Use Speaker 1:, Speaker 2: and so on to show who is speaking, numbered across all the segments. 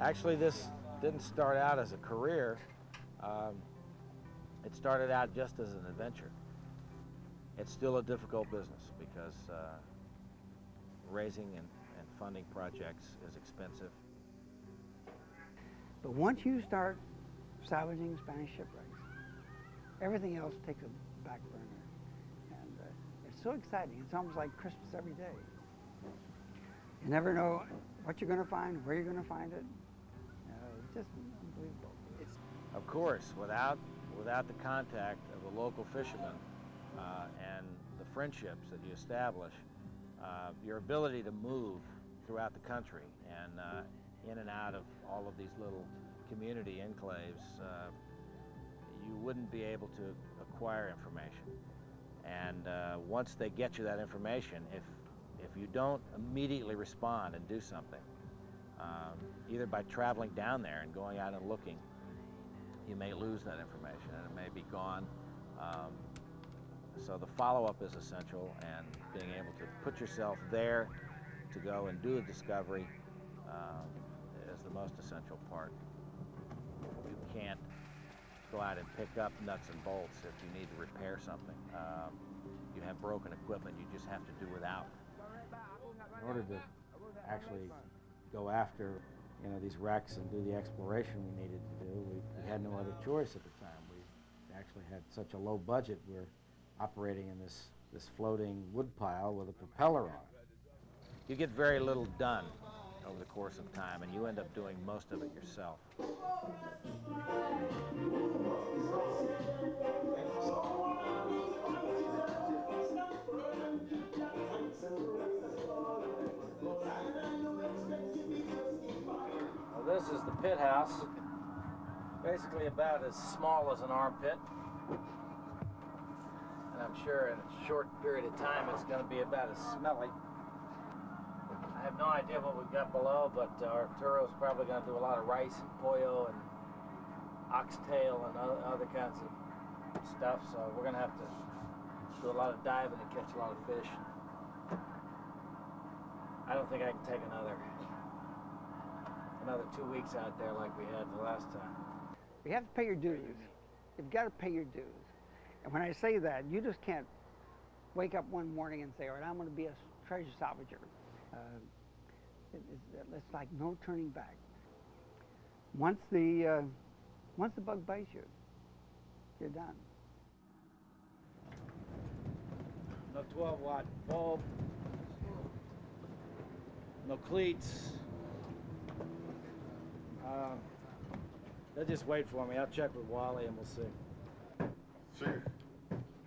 Speaker 1: Actually, this didn't start out as a career. It started out just as an adventure. It's still a difficult business because raising and funding projects is expensive.
Speaker 2: But once you start salvaging Spanish shipwrecks, everything else takes a back burner. And it's so exciting. It's almost like Christmas every day. You never know what you're going to find, where you're going to find it. It's just unbelievable.
Speaker 1: Of course, without the contact of the local fishermen and the friendships that you establish, your ability to move throughout the country and in and out of all of these little community enclaves, you wouldn't be able to acquire information. And once they get you that information, if you don't immediately respond and do something, either by traveling down there and going out and looking, you may lose that information and it may be gone. So the follow-up is essential, and being able to put yourself there to go and do a discovery is the most essential part. You can't go out and pick up nuts and bolts if you need to repair something. You have broken equipment you just have to do without. In order to actually go after these wrecks and do the exploration we needed to do, we had no other choice at the time. We actually had such a low budget. We're operating in this floating wood pile with a propeller on it. You get very little done over the course of time, and you end up doing most of it yourself. Well, this is the pit house, basically about as small as an armpit. And I'm sure in a short period of time it's going to be about as smelly. I have no idea what we've got below, but Arturo's probably going to do a lot of rice and pollo and oxtail and other kinds of stuff, so we're going to have to do a lot of diving and catch a lot of fish. I don't think I can take another 2 weeks out there like we had the last time.
Speaker 2: You have to pay your dues. You've got to pay your dues. And when I say that, you just can't wake up one morning and say, all right, I'm going to be a treasure salvager. It's like no turning back. Once the bug bites you, you're done.
Speaker 1: No 12-watt bulb, no cleats. They'll just wait for me. I'll check with Wally and we'll see.
Speaker 3: Sure.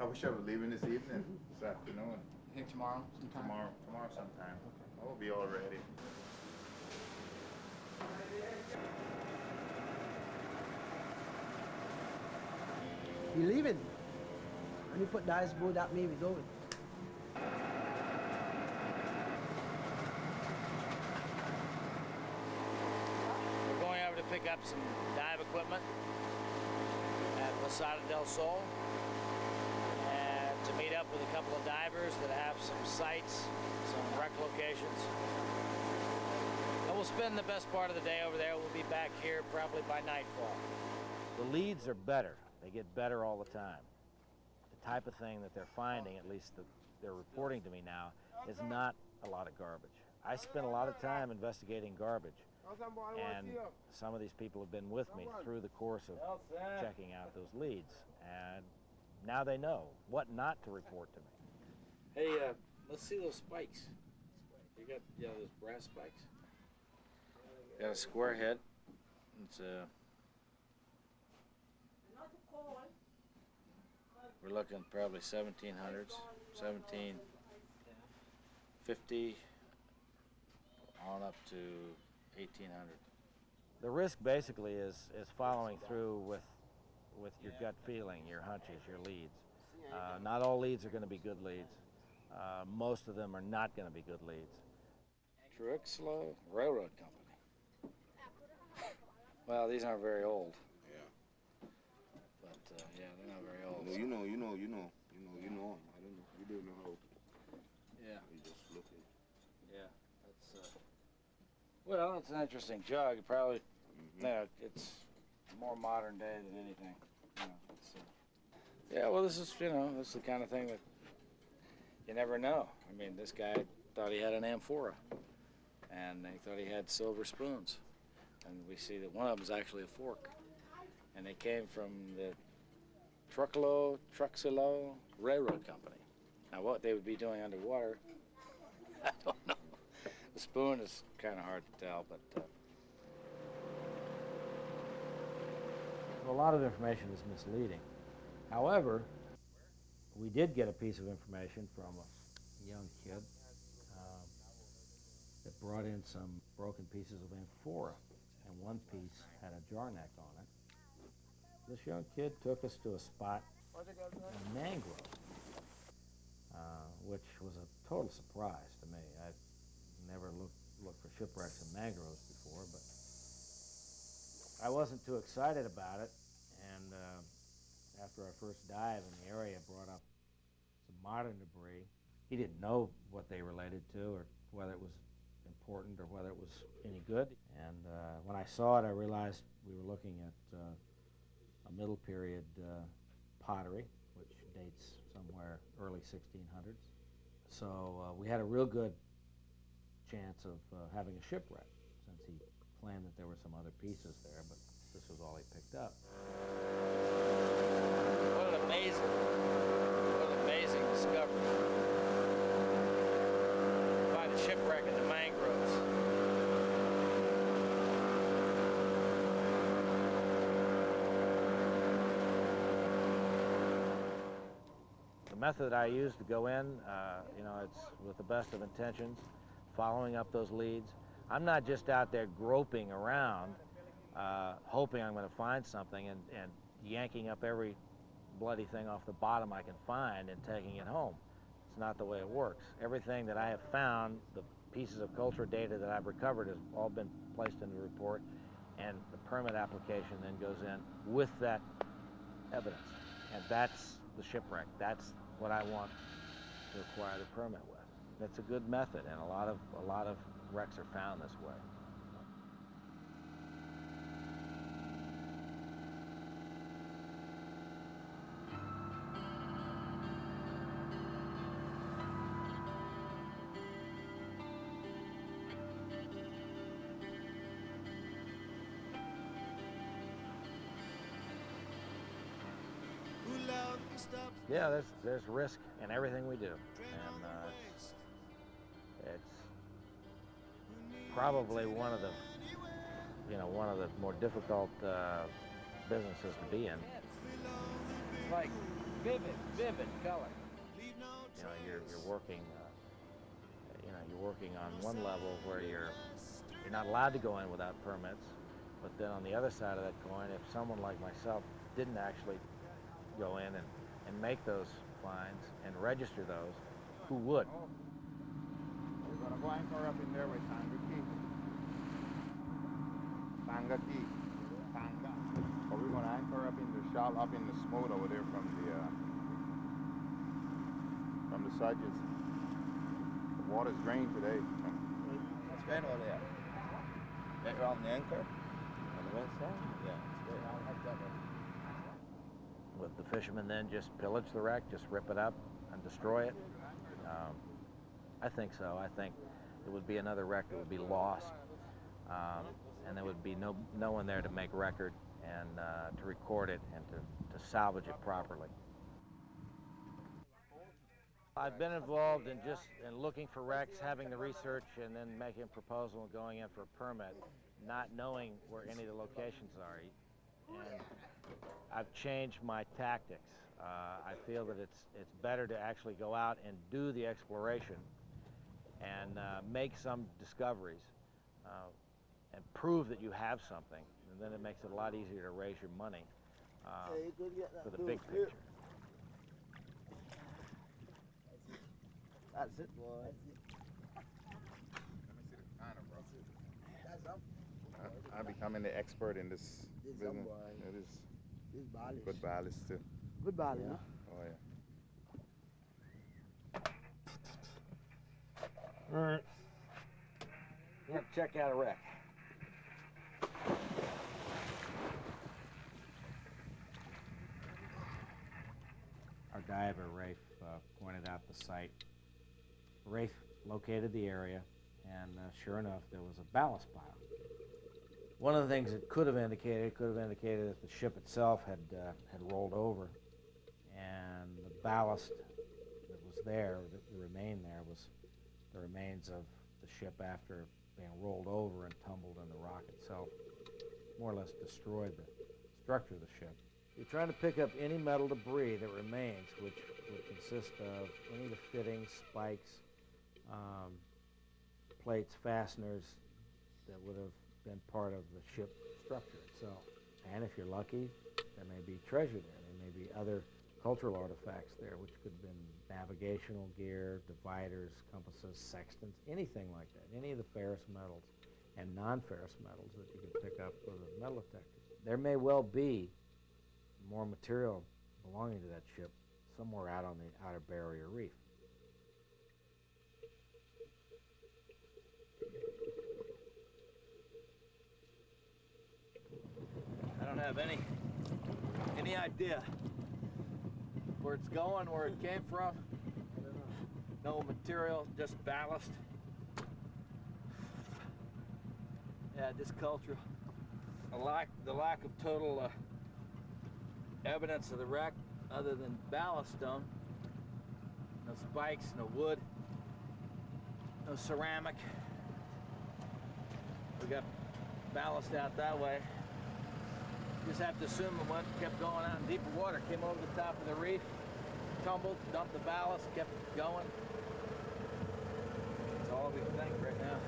Speaker 3: I wish I was leaving this evening, this afternoon.
Speaker 4: You think tomorrow sometime?
Speaker 3: Tomorrow sometime. I'll be all ready.
Speaker 5: You leaving? When you put the iceboard that may be going.
Speaker 1: We're going over to pick up some dive equipment at Posada del Sol and to meet up with a couple of divers that have some sites, some wreck locations. And we'll spend the best part of the day over there. We'll be back here probably by nightfall. The leads are better. They get better all the time. The type of thing that they're finding, at least that they're reporting to me now, is not a lot of garbage. I spent a lot of time investigating garbage, and some of these people have been with me through the course of checking out those leads, and now they know what not to report to me. Hey, let's see those spikes. You got those brass spikes? Got a square head. It's we're looking probably 1700s, 1750 on up to 1800. The risk basically is following through with your gut feeling, your hunches, your leads. Not all leads are going to be good leads. Most of them are not going to be good leads. Truxlow Railroad Company. Well, these aren't very old. Yeah, they're not very old.
Speaker 6: You know. I don't know. You don't know how.
Speaker 1: Yeah.
Speaker 6: You just looking.
Speaker 1: Yeah, that's Well, it's an interesting jug. Probably, you know, it's more modern day than anything. You know, yeah, well, this is, you know, this is the kind of thing that you never know. I mean, this guy thought he had an amphora, and they thought he had silver spoons. And we see that one of them is actually a fork. And they came from the Truxillo Railroad Company. Now, what they would be doing underwater, I don't know. The spoon is kind of hard to tell, but...
Speaker 4: A lot of information is misleading. However, we did get a piece of information from a young kid that brought in some broken pieces of amphora, and one piece had a jar neck on it. This young kid took us to a spot in mangrove, which was a total surprise to me. I'd never looked for shipwrecks in mangroves before, but I wasn't too excited about it, and after our first dive in the area, brought up some modern debris. He didn't know what they related to or whether it was important or whether it was any good. And when I saw it, I realized we were looking at a middle period pottery, which dates somewhere early 1600s. So we had a real good chance of having a shipwreck, since he claimed that there were some other pieces there, but this was all he picked up.
Speaker 1: What an amazing discovery. Find a shipwreck in the mangroves.
Speaker 4: The method I use to go in, you know, it's with the best of intentions, following up those leads. I'm not just out there groping around, hoping I'm going to find something and yanking up every bloody thing off the bottom I can find and taking it home. It's not the way it works. Everything that I have found, the pieces of culture data that I've recovered, has all been placed in the report, and the permit application then goes in with that evidence. And that's the shipwreck. That's what I want to acquire the permit with. That's a good method, and a lot of wrecks are found this way. Yeah, there's risk in everything we do, and it's probably one of the more difficult businesses to be in.
Speaker 1: It's like vivid color.
Speaker 4: You know, you're working. You're working on one level where you're not allowed to go in without permits, but then on the other side of that coin, if someone like myself didn't actually go in and make those finds and register those, who would?
Speaker 3: We're going to go anchor up in there with Tanga Key. Tanga Key. Tanga. But we're going to anchor up in the shop, up in the smoke over there from the sedges. The water's drained today.
Speaker 6: It's been all there. That around the anchor? On the west side? Yeah, it's good.
Speaker 4: Would the fishermen then just pillage the wreck, just rip it up and destroy it? I think so. I think it would be another wreck that would be lost, and there would be no one there to make record and to record it and to salvage it properly. I've been involved in looking for wrecks, having the research, and then making a proposal and going in for a permit, not knowing where any of the locations are. And I've changed my tactics. I feel that it's better to actually go out and do the exploration and make some discoveries and prove that you have something, and then it makes it a lot easier to raise your money for the big picture.
Speaker 5: That's it, boy.
Speaker 3: Let me see the kind of rock.
Speaker 5: That's up.
Speaker 3: I'm becoming the expert in this business. It is
Speaker 5: This ballast.
Speaker 3: good ballast too.
Speaker 5: Good ballast,
Speaker 3: Oh yeah.
Speaker 4: All right. We're gonna check out a wreck. Our diver, Rafe, pointed out the site. Rafe located the area, and sure enough, there was a ballast pile. One of the things it could have indicated that the ship itself had rolled over, and the ballast that was there, that remained there, was the remains of the ship after being rolled over and tumbled, and the rock itself more or less destroyed the structure of the ship. You're trying to pick up any metal debris that remains, which would consist of any of the fittings, spikes, plates, fasteners that would have been part of the ship structure itself. And if you're lucky, there may be treasure there. There may be other cultural artifacts there, which could have been navigational gear, dividers, compasses, sextants, anything like that. Any of the ferrous metals and non-ferrous metals that you can pick up with a metal detector. There may well be more material belonging to that ship somewhere out on the outer barrier reef.
Speaker 6: I don't have any idea where it's going, where it came from. No material, just ballast. Yeah, this culture, the lack of total evidence of the wreck other than ballast stone. No spikes, no wood, no ceramic. We got ballast out that way. Just have to assume it kept going out in deeper water, came over the top of the reef, tumbled, dumped the ballast, kept going. That's all we can think right now.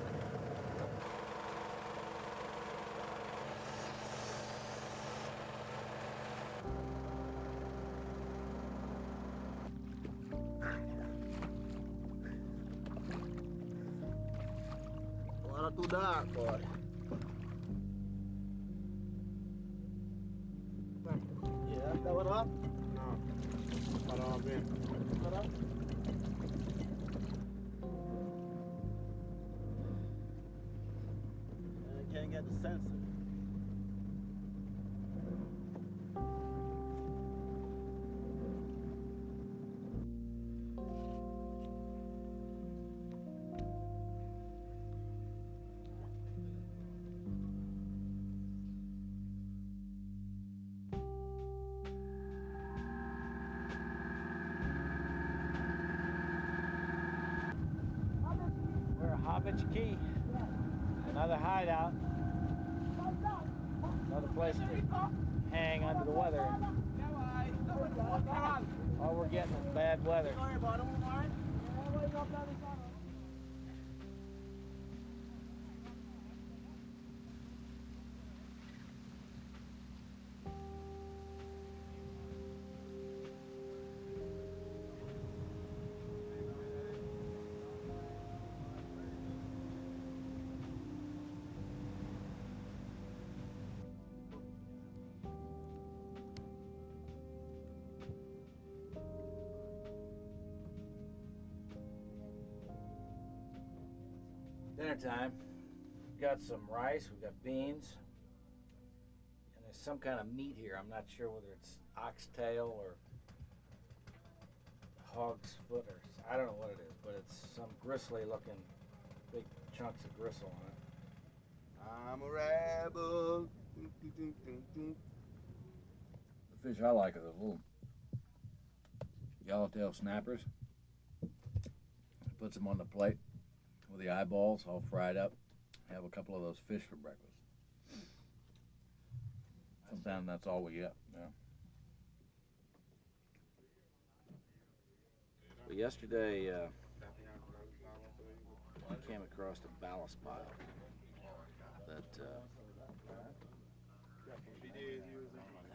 Speaker 6: Well, not too dark, boy. Yeah, that one up?
Speaker 3: No. Para ver.
Speaker 6: What up? I can't get the sensor.
Speaker 1: We're at Hobbit's Key, another hideout, another place to hang under the weather. All we're getting is bad weather.
Speaker 4: Dinner time. We've got some rice, we've got beans, and there's some kind of meat here. I'm not sure whether it's oxtail or hog's foot or I don't know what it is, but it's some gristly looking big chunks of gristle on it.
Speaker 3: I'm a rebel.
Speaker 4: The fish I like are the little yellowtail snappers. Puts them on the plate with the eyeballs all fried up. Have a couple of those fish for breakfast. Sometimes that's all we get. Yeah. Well, yesterday I came across a ballast pile that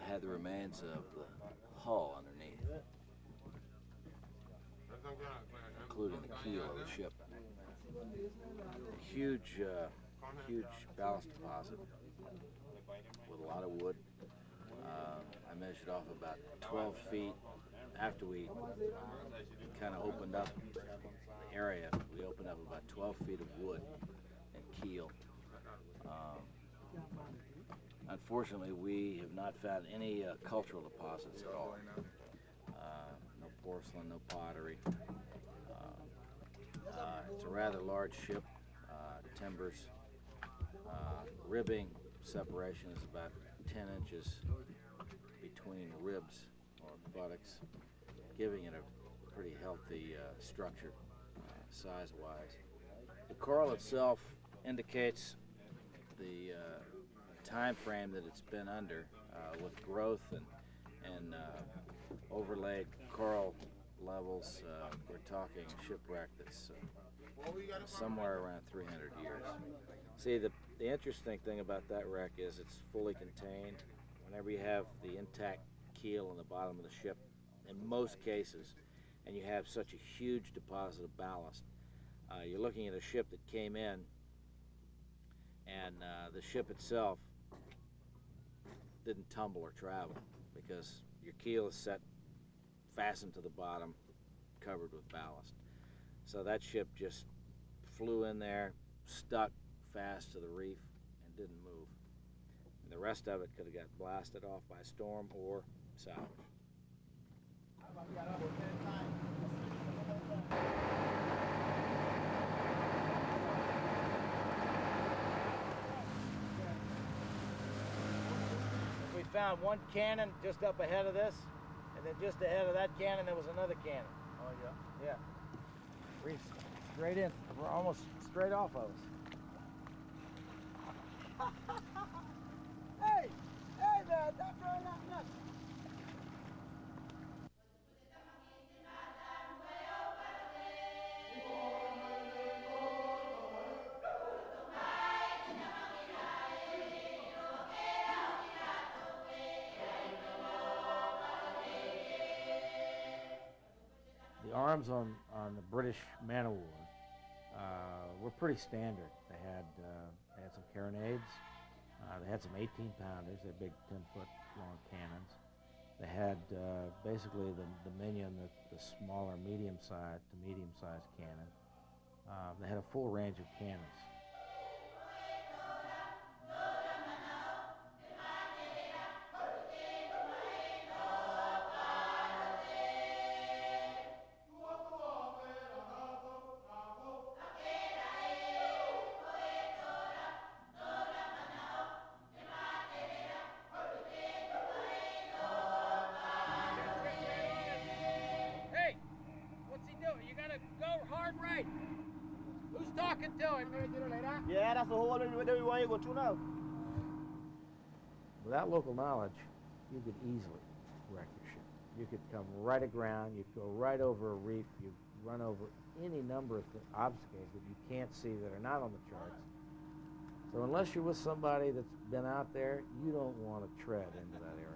Speaker 4: had the remains of the hull underneath, including the keel of the ship. Huge ballast deposit with a lot of wood. I measured off about 12 feet. After we kind of opened up the area, we opened up about 12 feet of wood and
Speaker 6: keel. Unfortunately, we have not found any cultural deposits at all. No porcelain, no pottery. It's a rather large ship. Timbers, ribbing separation is about 10 inches between ribs or buttocks, giving it a pretty healthy structure size-wise. The coral itself indicates the time frame that it's been under with growth and overlaid coral levels. We're talking a shipwreck that's somewhere around 300 years. See, the interesting thing about that wreck is it's fully contained. Whenever you have the intact keel on the bottom of the ship, in most cases, and you have such a huge deposit of ballast, you're looking at a ship that came in, and the ship itself didn't tumble or travel because your keel is set, fastened to the bottom, covered with ballast. So that ship just flew in there, stuck fast to the reef, and didn't move. And the rest of it could have got blasted off by storm or salvage. We found one cannon just up ahead of this, and then just ahead of that cannon there was another cannon.
Speaker 3: Oh, yeah?
Speaker 6: Yeah. Reef straight in, we're almost straight off of us.
Speaker 5: Hey! Hey there! Don't throw that nut!
Speaker 4: The arms on the British man-o-war were pretty standard. They had some carronades. They had some 18-pounders. They're big 10-foot long cannons. They had basically the minion, the smaller medium-sized to medium-sized cannon. They had a full range of cannons.
Speaker 6: Hey, what's he doing? You gotta go hard right. Who's talking to him?
Speaker 5: Yeah, that's the whole way we want you to go through now.
Speaker 4: Without local knowledge, you could easily wreck your ship. You could come right aground, you'd go right over a reef, you'd run over any number of obstacles that you can't see that are not on the charts. So unless you're with somebody that's been out there, you don't want to tread into that area.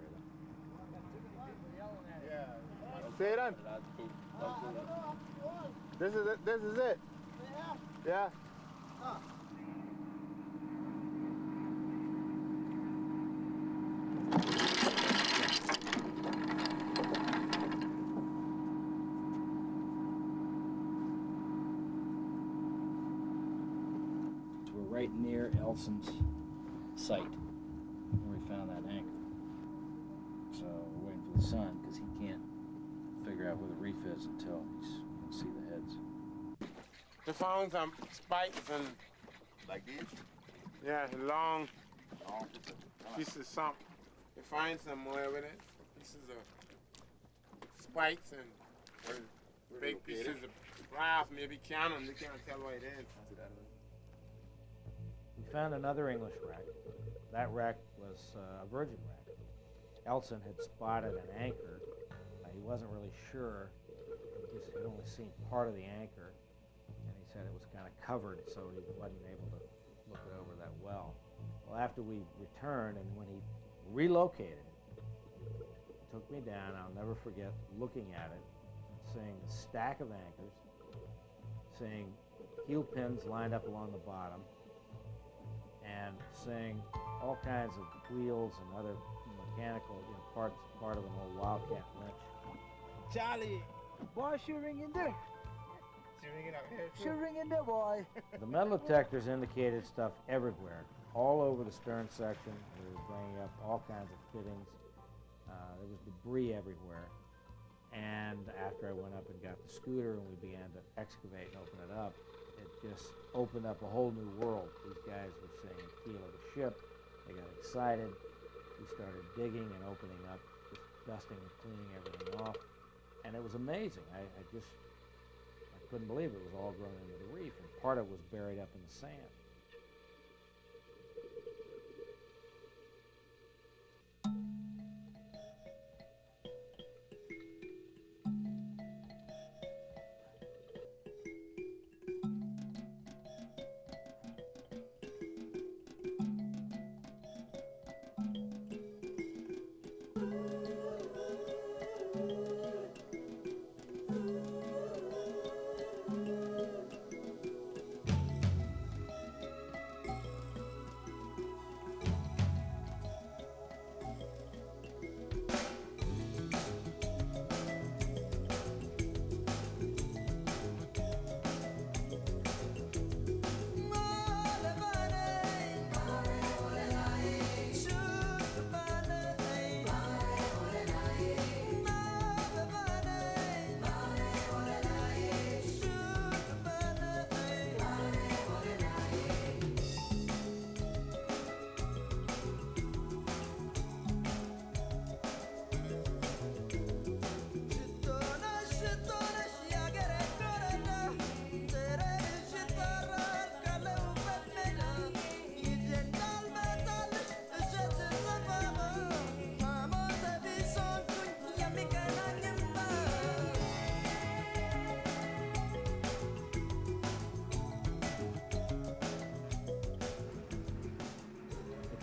Speaker 3: Say it on. This is it. This is it. Yeah.
Speaker 6: We're right near Elson's site where we found that anchor. So we're waiting for the sun because he can't figure out where the reef is until he can see the heads.
Speaker 3: They found some spikes and
Speaker 7: Like this?
Speaker 3: yeah, long
Speaker 7: Long
Speaker 3: pieces of something. They find some more with it. Pieces of spikes and big pieces of brass, maybe cannon. They can't tell what it is.
Speaker 4: We found another English wreck. That wreck was a virgin wreck. Elson had spotted an anchor. He wasn't really sure. He'd only seen part of the anchor, and he said it was kind of covered, so he wasn't able to look it over that well. Well, after we returned, and when he relocated it, he took me down. I'll never forget looking at it and seeing a stack of anchors, seeing heel pins lined up along the bottom, and seeing all kinds of wheels and other mechanical parts, part of an old Wildcat winch.
Speaker 5: Charlie, boy shoe ring in there.
Speaker 3: ring it out here too.
Speaker 5: She ringing there, boy.
Speaker 4: The metal detectors indicated stuff everywhere, all over the stern section. We were bringing up all kinds of fittings. There was debris everywhere. And after I went up and got the scooter and we began to excavate and open it up, it just opened up a whole new world. These guys were seeing the keel of the ship. They got excited. We started digging and opening up, just dusting and cleaning everything off. And it was amazing. I couldn't believe it was all grown into the reef, and part of it was buried up in the sand.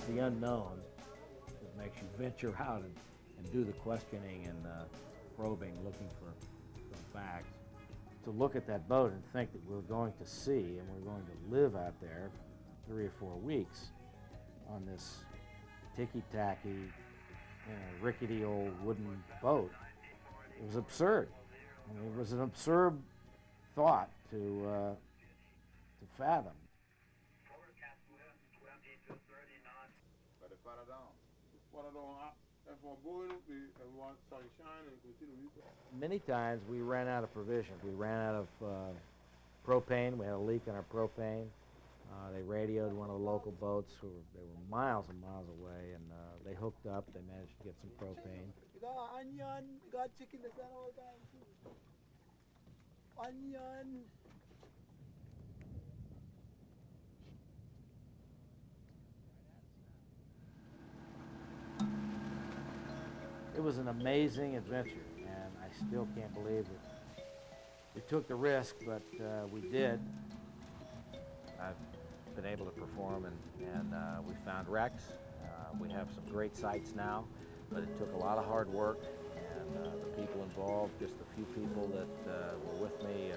Speaker 4: The unknown that makes you venture out and do the questioning and probing, looking for facts. To look at that boat and think that we're going to sea and we're going to live out there 3 or 4 weeks on this ticky-tacky, rickety old wooden boat, it was absurd. I mean, it was an absurd thought to fathom. Many times we ran out of provisions. We ran out of propane. We had a leak in our propane. They radioed one of the local boats. They were miles and miles away, and they hooked up. They managed to get some propane.
Speaker 5: You got onion, you got chicken, that's all that. Onion.
Speaker 4: It was an amazing adventure, and I still can't believe that we took the risk, but we did. I've been able to perform, and we found wrecks. We have some great sites now, but it took a lot of hard work, and the people involved, just the few people that were with me,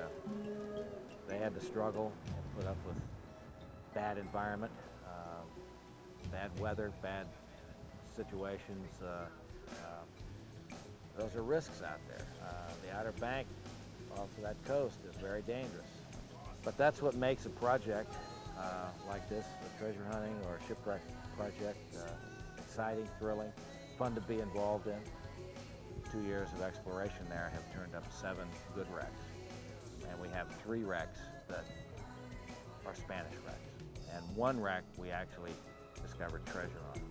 Speaker 4: they had to struggle and put up with bad environment, bad weather, bad situations. Those are risks out there. The Outer Bank off of that coast is very dangerous. But that's what makes a project like this, a treasure hunting or a shipwreck project, exciting, thrilling, fun to be involved in. 2 years of exploration there have turned up 7 good wrecks. And we have 3 wrecks that are Spanish wrecks. And 1 wreck we actually discovered treasure on.